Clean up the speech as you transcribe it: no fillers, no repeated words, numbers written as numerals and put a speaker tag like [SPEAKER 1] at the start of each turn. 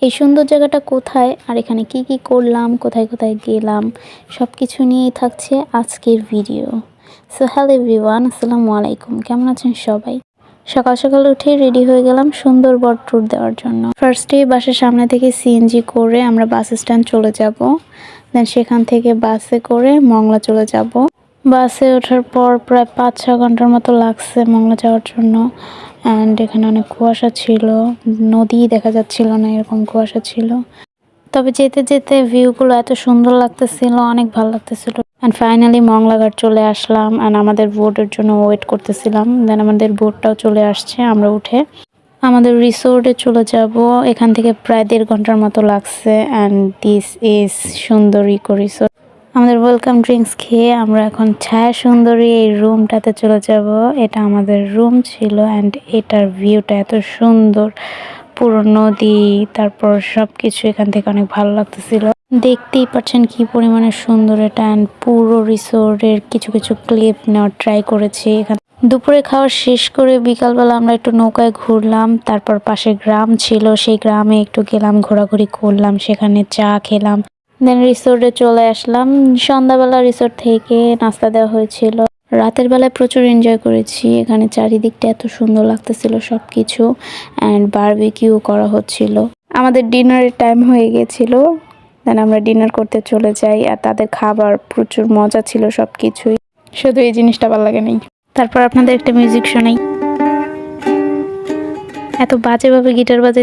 [SPEAKER 1] এই সুন্দর জায়গাটা কোথায় আর এখানে কি কি করলাম, কোথায় কোথায় গেলাম, সব কিছু নিয়েই থাকছে আজকের ভিডিও। সো হ্যালো এভরিওয়ান, আসসালামু আলাইকুম। কেমন আছেন সবাই? সকাল সকাল উঠে রেডি হয়ে গেলাম সুন্দরবন ট্যুর দেওয়ার জন্য। ফার্স্টে বাসার সামনে থেকে সিএনজি করে আমরা বাস স্ট্যান্ড চলে যাব, দেন সেখান থেকে বাসে করে মংলা চলে যাব। বাসে ওঠার পর প্রায় 5-6 ঘন্টার মতো লাগছে মংলা যাওয়ার জন্য। অ্যান্ড এখানে অনেক কুয়াশা ছিল, নদী দেখা যাচ্ছিল না, এরকম কুয়াশা ছিল। তবে যেতে যেতে ভিউগুলো এত সুন্দর লাগতেছিল, অনেক ভালো লাগতেছিল। অ্যান্ড ফাইনালি মংলা ঘাট চলে আসলাম অ্যান্ড আমাদের বোটের জন্য ওয়েট করতেছিলাম। দেন আমাদের বোটটাও চলে আসছে, আমরা উঠে আমাদের রিসোর্টে চলে যাব। এখান থেকে প্রায় 1.5 ঘন্টার মতো লাগছে। অ্যান্ড দিস ইজ সুন্দরী ইকো রিসোর্ট। আমাদের ওয়েলকাম ড্রিঙ্কস খেয়ে আমরা এখন ছায়া সুন্দরী এই রুমটাতে চলে যাব। এটা আমাদের রুম ছিল অ্যান্ড এটার ভিউটা এত সুন্দর, পুরো নদী, তারপর সবকিছু এখান থেকে অনেক ভালো লাগতেছিল। দেখতেই পাচ্ছেন কি পরিমাণে সুন্দর এটা। অ্যান্ড পুরো রিসোর্টের কিছু কিছু ক্লিপ নেওয়ার ট্রাই করেছি। এখানে দুপুরে খাওয়া শেষ করে বিকালবেলা আমরা একটু নৌকায় ঘুরলাম। তারপর পাশে গ্রাম ছিল, সেই গ্রামে একটু গেলাম, ঘোরাঘুরি করলাম, সেখানে চা খেলাম। দেন রিসোর্টে চলে আসলাম। সন্ধ্যাবেলা রিসোর্ট থেকে নাস্তা দেওয়া হয়েছিল। রাতের বেলায় প্রচুর এনজয় করেছি। এখানে চারিদিকটা এত সুন্দর লাগতেছিল সবকিছু। অ্যান্ড বারবিকিউ করা হচ্ছিল। আমাদের ডিনারের টাইম হয়ে গেছিল, দেন আমরা ডিনার করতে চলে যাই। আর তাদের খাবার প্রচুর মজা ছিল সবকিছুই, শুধু এই জিনিসটা ভালো লাগে নাই। তারপর আপনাদের একটা মিউজিক শোনাই। এত বাজেভাবে গিটার বাজে